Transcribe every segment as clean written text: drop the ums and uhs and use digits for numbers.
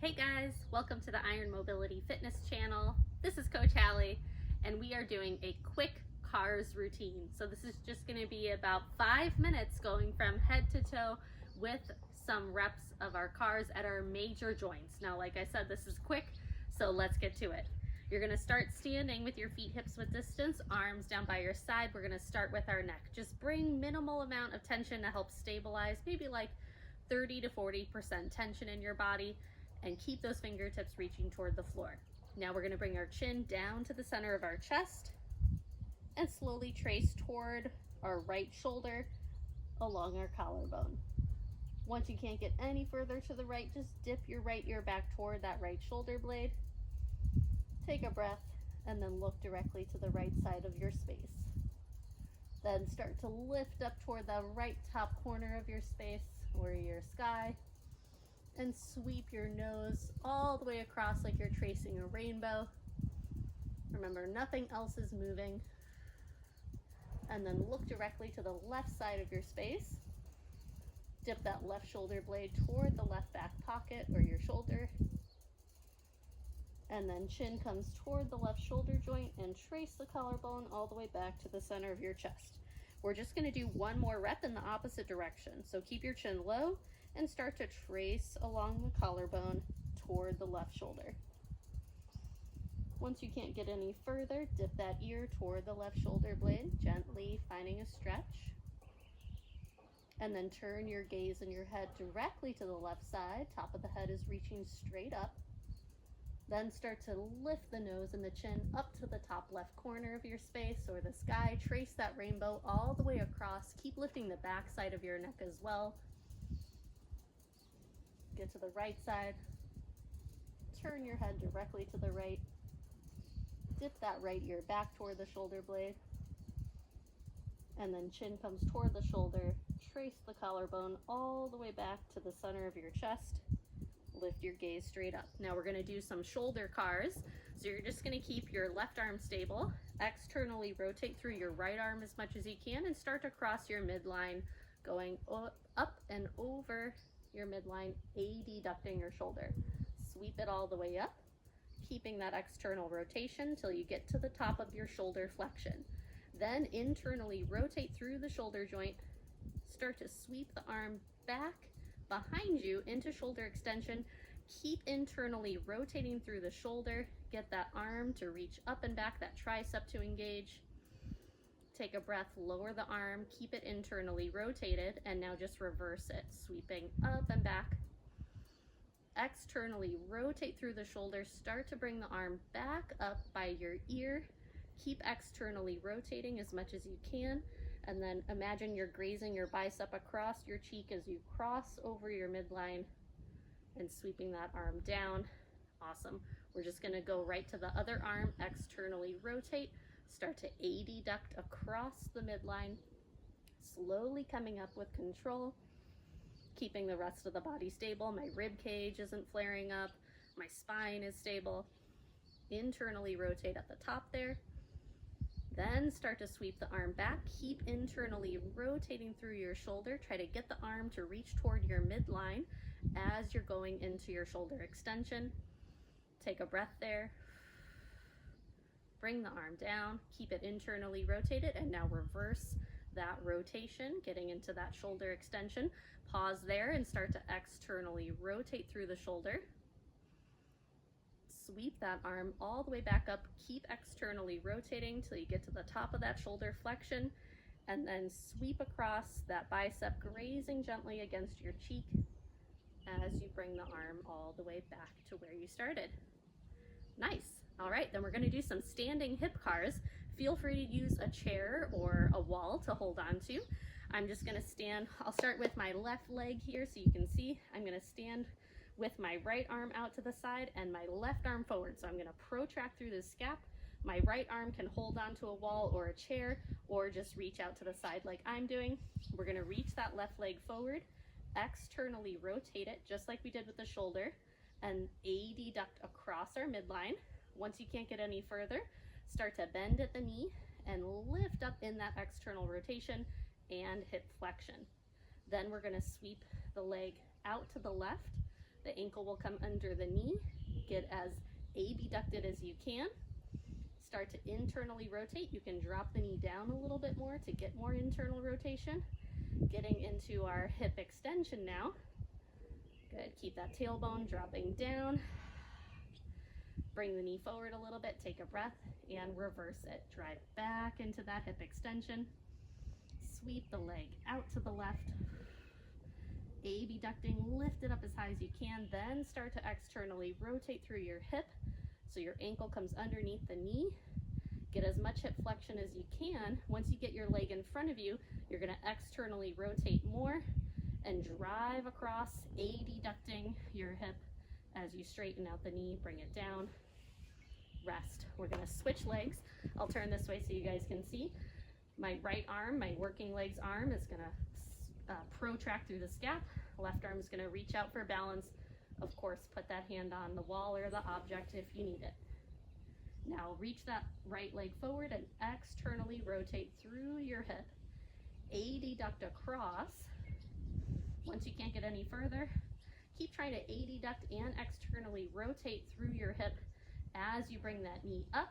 Hey guys, welcome to the Iron Mobility Fitness channel. This is Coach Hallie, and we are doing a quick cars routine. So this is just gonna be about 5 minutes going from head to toe with some reps of our cars at our major joints. Now, like I said, this is quick, so let's get to it. You're gonna start standing with your feet hips width distance, arms down by your side. We're gonna start with our neck. Just bring minimal amount of tension to help stabilize, maybe like 30 to 40% tension in your body, and keep those fingertips reaching toward the floor. Now we're gonna bring our chin down to the center of our chest and slowly trace toward our right shoulder along our collarbone. Once you can't get any further to the right, just dip your right ear back toward that right shoulder blade. Take a breath and then look directly to the right side of your space. Then start to lift up toward the right top corner of your space or your sky, and sweep your nose all the way across like you're tracing a rainbow. Remember, nothing else is moving. And then look directly to the left side of your space. Dip that left shoulder blade toward the left back pocket or your shoulder. And then chin comes toward the left shoulder joint and trace the collarbone all the way back to the center of your chest. We're just gonna do one more rep in the opposite direction. So keep your chin low and start to trace along the collarbone toward the left shoulder. Once you can't get any further, dip that ear toward the left shoulder blade, gently finding a stretch. And then turn your gaze and your head directly to the left side. Top of the head is reaching straight up. Then start to lift the nose and the chin up to the top left corner of your space or the sky. Trace that rainbow all the way across. Keep lifting the back side of your neck as well. Get to the right side. Turn your head directly to the right. Dip that right ear back toward the shoulder blade. And then chin comes toward the shoulder. Trace the collarbone all the way back to the center of your chest. Lift your gaze straight up. Now we're gonna do some shoulder cars. So you're just gonna keep your left arm stable, externally rotate through your right arm as much as you can, and start to cross your midline, going up and over your midline, adducting your shoulder. Sweep it all the way up, keeping that external rotation till you get to the top of your shoulder flexion. Then internally rotate through the shoulder joint, start to sweep the arm back behind you into shoulder extension. Keep internally rotating through the shoulder, get that arm to reach up and back, that tricep to engage. Take a breath, lower the arm, keep it internally rotated, and now just reverse it, sweeping up and back. Externally rotate through the shoulder, start to bring the arm back up by your ear. Keep externally rotating as much as you can, and then imagine you're grazing your bicep across your cheek as you cross over your midline and sweeping that arm down. Awesome. We're just gonna go right to the other arm, externally rotate, start to adduct across the midline, slowly coming up with control, keeping the rest of the body stable. My rib cage isn't flaring up, my spine is stable. Internally rotate at the top there. Then start to sweep the arm back. Keep internally rotating through your shoulder. Try to get the arm to reach toward your midline as you're going into your shoulder extension. Take a breath there. Bring the arm down, keep it internally rotated, and now reverse that rotation, getting into that shoulder extension. Pause there and start to externally rotate through the shoulder. Sweep that arm all the way back up, keep externally rotating till you get to the top of that shoulder flexion, and then sweep across that bicep, grazing gently against your cheek as you bring the arm all the way back to where you started. Nice. All right, then we're gonna do some standing hip cars. Feel free to use a chair or a wall to hold on to. I'm just gonna stand, I'll start with my left leg here so you can see. I'm gonna stand with my right arm out to the side and my left arm forward. So I'm gonna protract through this gap. My right arm can hold onto a wall or a chair, or just reach out to the side like I'm doing. We're gonna reach that left leg forward, externally rotate it, just like we did with the shoulder, and adduct across our midline. Once you can't get any further, start to bend at the knee and lift up in that external rotation and hip flexion. Then we're gonna sweep the leg out to the left, The ankle will come under the knee. Get as abducted as you can. Start to internally rotate. You can drop the knee down a little bit more to get more internal rotation. Getting into our hip extension now. Good, keep that tailbone dropping down. Bring the knee forward a little bit, take a breath, and reverse it. Drive back into that hip extension. Sweep the leg out to the left. Abducting, lift it up as high as you can, then start to externally rotate through your hip so your ankle comes underneath the knee. Get as much hip flexion as you can. Once you get your leg in front of you, you're going to externally rotate more and drive across, abducting your hip as you straighten out the knee, bring it down, rest. We're going to switch legs. I'll turn this way so you guys can see. My right arm, my working legs arm, is going to protract through the scap. Left arm is going to reach out for balance. Of course, put that hand on the wall or the object if you need it. Now reach that right leg forward and externally rotate through your hip. Adduct across. Once you can't get any further, keep trying to adduct and externally rotate through your hip as you bring that knee up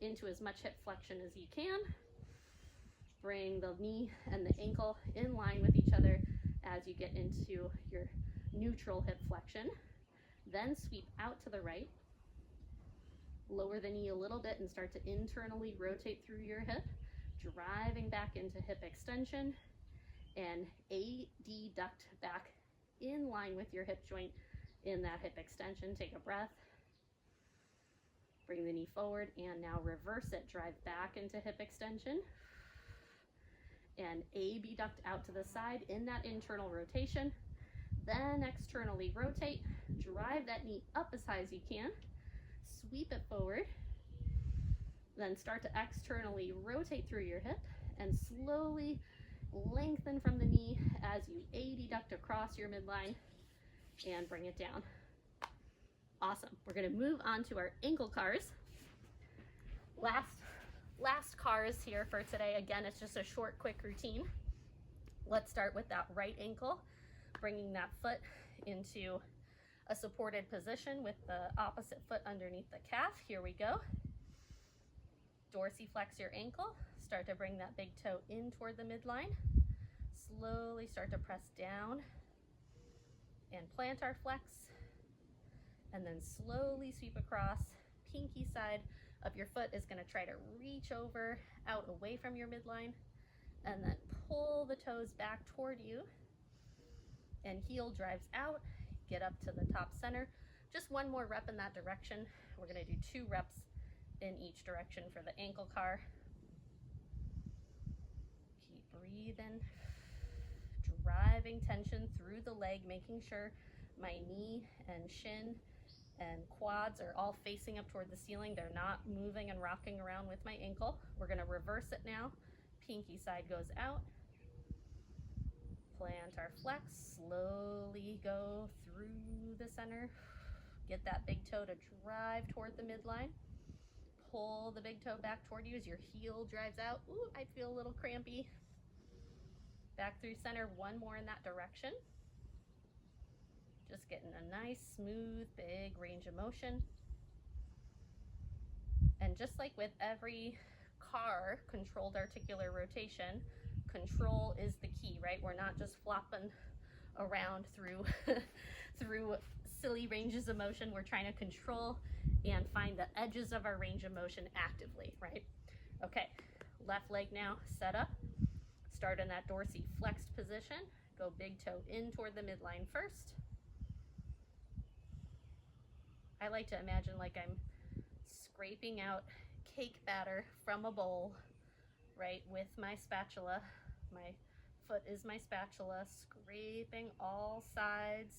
into as much hip flexion as you can. Bring the knee and the ankle in line with each other as you get into your neutral hip flexion. Then sweep out to the right. Lower the knee a little bit and start to internally rotate through your hip, driving back into hip extension, and adduct back in line with your hip joint in that hip extension. Take a breath. Bring the knee forward and now reverse it. Drive back into hip extension and abduct out to the side in that internal rotation. Then externally rotate. Drive that knee up as high as you can. Sweep it forward. Then start to externally rotate through your hip and slowly lengthen from the knee as you adduct across your midline and bring it down. Awesome. We're going to move on to our ankle cars. Last cars here for today. Again, it's just a short, quick routine. Let's start with that right ankle, bringing that foot into a supported position with the opposite foot underneath the calf. Here we go. Dorsiflex your ankle. Start to bring that big toe in toward the midline. Slowly start to press down and plantar flex. And then slowly sweep across. Pinky side of your foot is going to try to reach over, out away from your midline. And then pull the toes back toward you. And heel drives out. Get up to the top center. Just one more rep in that direction. We're going to do 2 reps in each direction for the ankle car. Keep breathing. Driving tension through the leg, making sure my knee and shin and quads are all facing up toward the ceiling. They're not moving and rocking around with my ankle. We're going to reverse it now. Pinky side goes out. Plantar flex. Slowly go through the center. Get that big toe to drive toward the midline. Pull the big toe back toward you as your heel drives out. Ooh, I feel a little crampy. Back through center. One more in that direction. Just getting a nice, smooth, big range of motion. And just like with every car, controlled articular rotation, control is the key, right? We're not just flopping around through silly ranges of motion. We're trying to control and find the edges of our range of motion actively, right? Okay, left leg now, set up. Start in that dorsiflexed position. Go big toe in toward the midline first. I like to imagine like I'm scraping out cake batter from a bowl, right, with my spatula. My foot is my spatula, scraping all sides,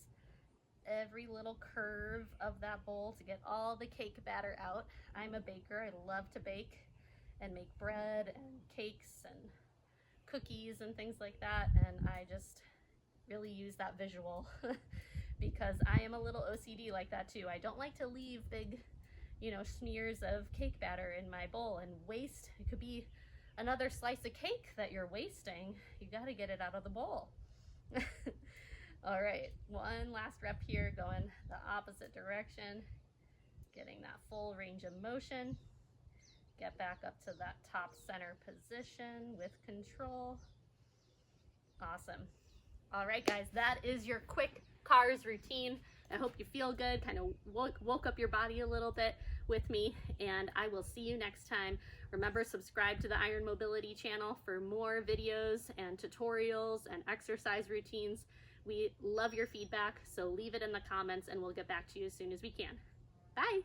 every little curve of that bowl to get all the cake batter out. I'm a baker. I love to bake and make bread and cakes and cookies and things like that, and I just really use that visual because I am a little OCD like that too. I don't like to leave big, smears of cake batter in my bowl and waste. It could be another slice of cake that you're wasting. You got to get it out of the bowl. All right, one last rep here, going the opposite direction, getting that full range of motion. Get back up to that top center position with control. Awesome. All right, guys, that is your quick cars routine. I hope you feel good, kind of woke up your body a little bit with me, and I will see you next time. Remember, subscribe to the Iron Mobility channel for more videos and tutorials and exercise routines. We love your feedback, so leave it in the comments and we'll get back to you as soon as we can. Bye.